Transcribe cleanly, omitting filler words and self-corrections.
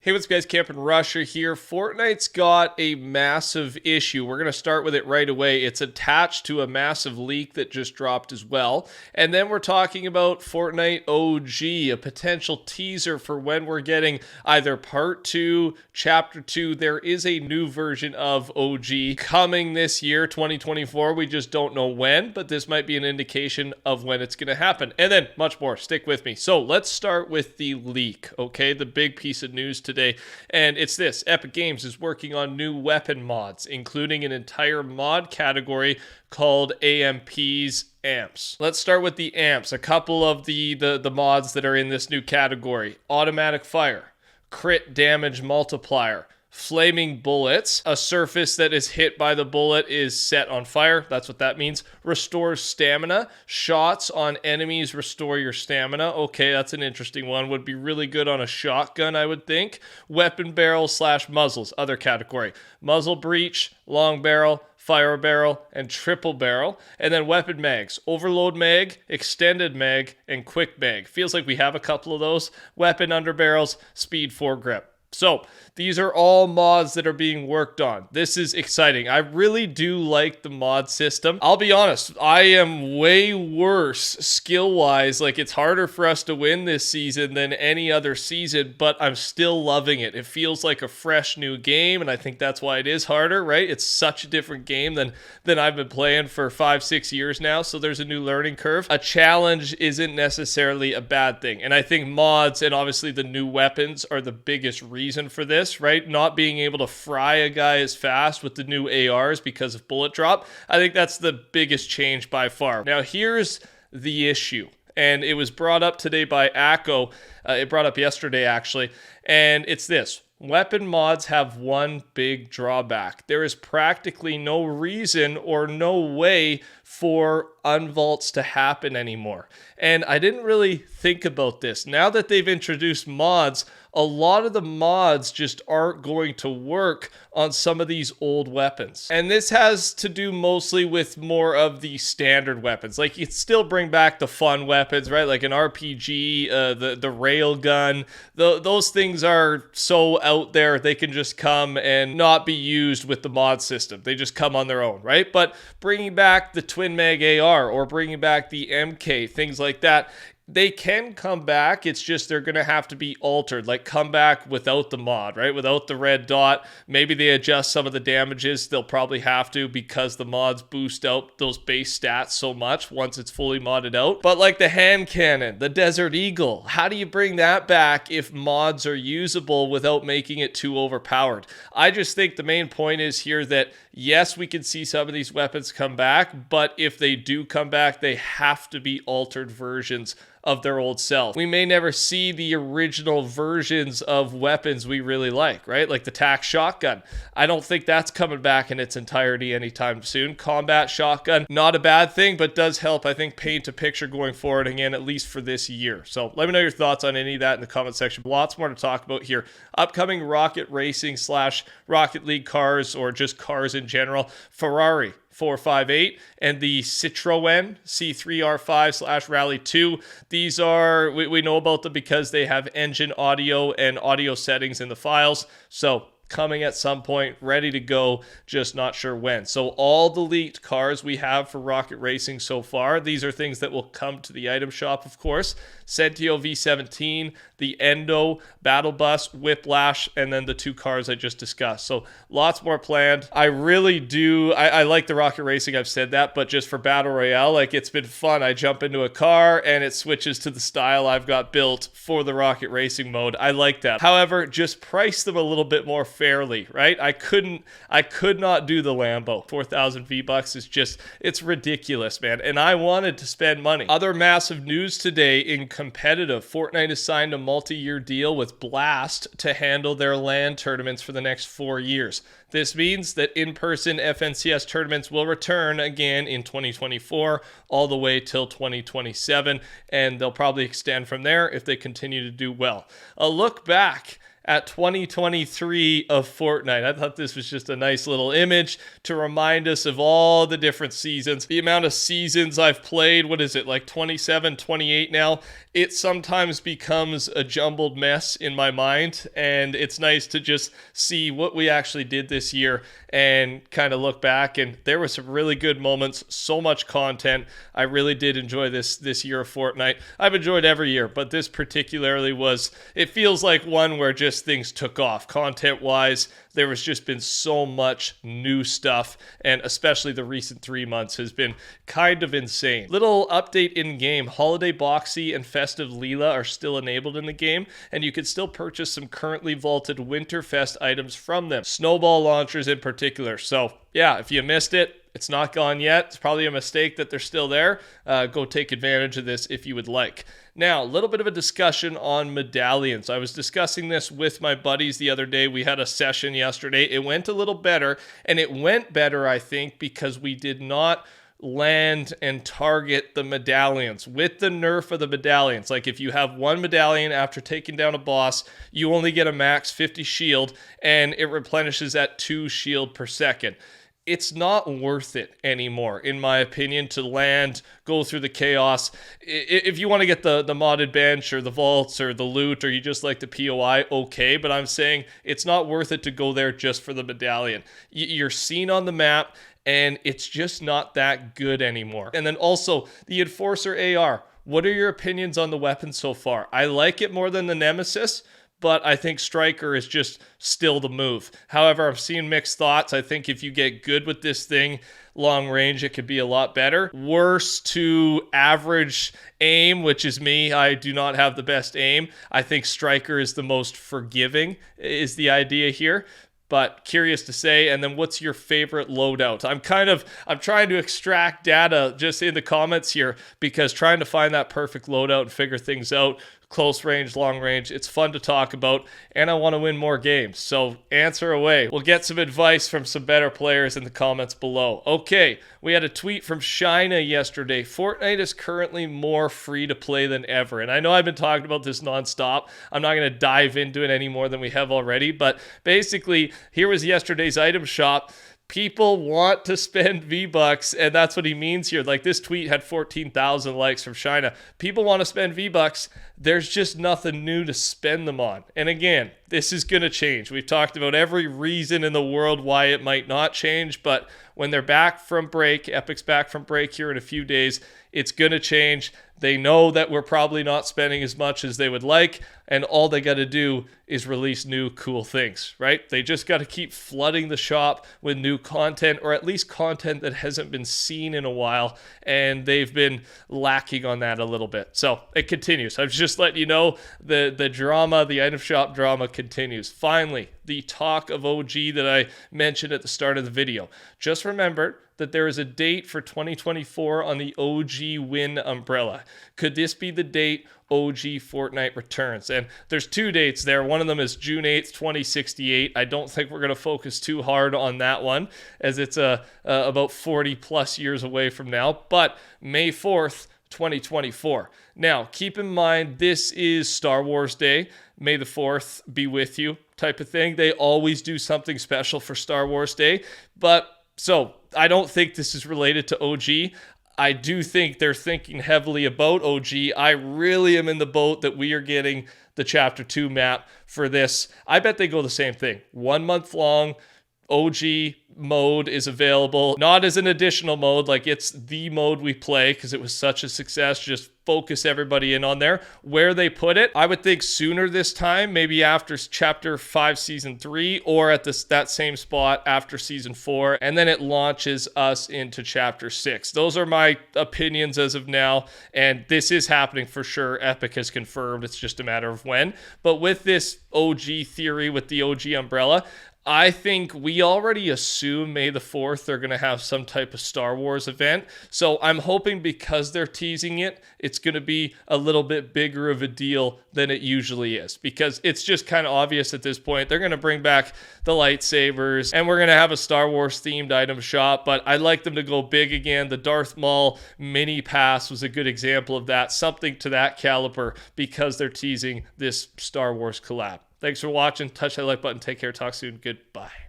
Hey, what's up guys, TheCampingRusher here. Fortnite's got a massive issue. We're going to start with it right away. It's attached to a massive leak that just dropped as well. And then we're talking about Fortnite OG, a potential teaser for when we're getting either part 2, chapter 2. There is a new version of OG coming this year, 2024. We just don't know when, but this might be an indication of when it's going to happen. And then much more. Stick with me. So let's start with the leak, okay? The big piece of news today, and it's this: Epic Games is working on new weapon mods, including an entire mod category called AMP's amps. Let's start with the amps. A couple of the mods that are in this new category: automatic fire, crit damage multiplier, flaming bullets. A surface that is hit by the bullet is set on fire. That's what that means. Restores stamina. Shots on enemies restore your stamina. Okay, that's an interesting one. Would be really good on a shotgun, I would think. Weapon barrel / muzzles. Other category: muzzle breach, long barrel, fire barrel, and triple barrel. And then weapon mags: overload mag, extended mag, and quick mag. Feels like we have a couple of those. Weapon underbarrels, speed foregrip. So these are all mods that are being worked on. This is exciting. I really do like the mod system. I'll be honest, I am way worse skill-wise. Like, it's harder for us to win this season than any other season, but I'm still loving it. It feels like a fresh new game, and I think that's why it is harder, right? It's such a different game than I've been playing for 5-6 years now, so there's a new learning curve. A challenge isn't necessarily a bad thing, and I think mods and obviously the new weapons are the biggest reason for this, right? Not being able to fry a guy as fast with the new ARs because of bullet drop. I think that's the biggest change by far. Now, here's the issue, and it was brought up today by Akko. It brought up yesterday, actually, and it's this: weapon mods have one big drawback. There is practically no reason or no way for unvaults to happen anymore. And I didn't really think about this. Now that they've introduced mods, a lot of the mods just aren't going to work on some of these old weapons. And this has to do mostly with more of the standard weapons. Like, you still bring back the fun weapons, right? Like an RPG, the rail gun. Those things are so out there, they can just come and not be used with the mod system. They just come on their own, right? But bringing back the Twin Mag AR or bringing back the MK, things like that, they can come back. It's just they're going to have to be altered, like come back without the mod, right? Without the red dot. Maybe they adjust some of the damages. They'll probably have to, because the mods boost out those base stats so much once it's fully modded out. But like the hand cannon, the Desert Eagle, how do you bring that back if mods are usable without making it too overpowered? I just think the main point is here that yes, we can see some of these weapons come back, but if they do come back, they have to be altered versions of their old self. We may never see the original versions of weapons we really like, right? Like the TAC shotgun. I don't think that's coming back in its entirety anytime soon. Combat shotgun, not a bad thing, but does help, I think, paint a picture going forward again, at least for this year. So let me know your thoughts on any of that in the comment section. Lots more to talk about here. Upcoming rocket racing / Rocket League cars, or just cars in general. Ferrari 458 and the Citroën C3R5 / Rally 2. These are, we know about them because they have engine audio and audio settings in the files. So coming at some point, ready to go, just not sure when. So all the leaked cars we have for rocket racing so far, these are things that will come to the item shop, of course. Sentio V17, the Endo, Battle Bus, Whiplash, and then the two cars I just discussed. So lots more planned. I really do, I like the rocket racing, I've said that, but just for Battle Royale, like, it's been fun. I jump into a car and it switches to the style I've got built for the rocket racing mode. I like that. However, just price them a little bit more fairly, right? I could not do the Lambo. 4,000 V-Bucks is just, it's ridiculous, man. And I wanted to spend money. Other massive news today in competitive: Fortnite has signed a multi-year deal with Blast to handle their LAN tournaments for the next 4 years. This means that in-person FNCS tournaments will return again in 2024 all the way till 2027, and they'll probably extend from there if they continue to do well. A look back at 2023 of Fortnite. I thought this was just a nice little image to remind us of all the different seasons. The amount of seasons I've played, what is it, like 27, 28 now? it sometimes becomes a jumbled mess in my mind, and it's nice to just see what we actually did this year and kind of look back. And there were some really good moments, so much content. I really did enjoy this year of Fortnite. I've enjoyed every year, but this particularly it feels like one where just things took off content wise. There has just been so much new stuff, and especially the recent 3 months has been kind of insane. Little update in game: Holiday Boxy and Festive Leela are still enabled in the game, and you can still purchase some currently vaulted Winterfest items from them, snowball launchers in particular. So yeah, if you missed it, it's not gone yet. It's probably a mistake that they're still there. Go take advantage of this if you would like. Now, a little bit of a discussion on medallions. I was discussing this with my buddies the other day. We had a session yesterday. It went a little better, and it went better, I think, because we did not land and target the medallions. With the nerf of the medallions, like if you have one medallion after taking down a boss, you only get a max 50 shield, and it replenishes at 2 shield per second. It's not worth it anymore, in my opinion, to land, go through the chaos. If you want to get the modded bench or the vaults or the loot, or you just like the POI, okay, but I'm saying it's not worth it to go there just for the medallion. You're seen on the map, and it's just not that good anymore. And then also, the Enforcer AR. What are your opinions on the weapon so far? I like it more than the Nemesis, but I think Striker is just still the move. However, I've seen mixed thoughts. I think if you get good with this thing, long range, it could be a lot better. Worse to average aim, which is me. I do not have the best aim. I think Striker is the most forgiving, is the idea here. But curious to say. And then what's your favorite loadout? I'm trying to extract data just in the comments here, because trying to find that perfect loadout and figure things out, close range, long range, it's fun to talk about, and I want to win more games. So answer away. We'll get some advice from some better players in the comments below. Okay, we had a tweet from Shina yesterday. Fortnite is currently more free to play than ever. And I know I've been talking about this nonstop. I'm not going to dive into it any more than we have already, but basically, here was yesterday's item shop. People want to spend V-Bucks, and that's what he means here. Like, this tweet had 14,000 likes from China. People want to spend V-Bucks. There's just nothing new to spend them on. And again, this is going to change. We've talked about every reason in the world why it might not change, but when they're back from break, Epic's back from break here in a few days, it's going to change. They know that we're probably not spending as much as they would like, and all they got to do is release new cool things, right? They just got to keep flooding the shop with new content, or at least content that hasn't been seen in a while, and they've been lacking on that a little bit. So it continues. I was just letting you know the drama, the item shop drama continues. Finally, the talk of OG that I mentioned at the start of the video. Just remember that there is a date for 2024 on the OG win umbrella. Could this be the date OG Fortnite returns? And there's 2 dates there. One of them is June 8th, 2068. I don't think we're going to focus too hard on that one, as it's about 40 plus years away from now. But May 4th, 2024. Now, keep in mind, this is Star Wars Day. May the 4th be with you type of thing. They always do something special for Star Wars Day. So I don't think this is related to OG. I do think they're thinking heavily about OG. I really am in the boat that we are getting the Chapter 2 map for this. I bet they go the same thing. 1 month long. OG mode is available, not as an additional mode, like it's the mode we play because it was such a success. Just focus everybody in on there. Where they put it, I would think sooner this time, maybe after Chapter 5 Season 3, or at that same spot after Season 4, and then it launches us into Chapter 6. Those are my opinions as of now, and this is happening for sure. Epic has confirmed, it's just a matter of when. But with this OG theory, with the OG umbrella, I think we already assume May the 4th they're going to have some type of Star Wars event. So I'm hoping because they're teasing it, it's going to be a little bit bigger of a deal than it usually is. Because it's just kind of obvious at this point. They're going to bring back the lightsabers, and we're going to have a Star Wars themed item shop. But I'd like them to go big again. The Darth Maul mini pass was a good example of that. Something to that caliber, because they're teasing this Star Wars collab. Thanks for watching. Touch that like button. Take care. Talk soon. Goodbye.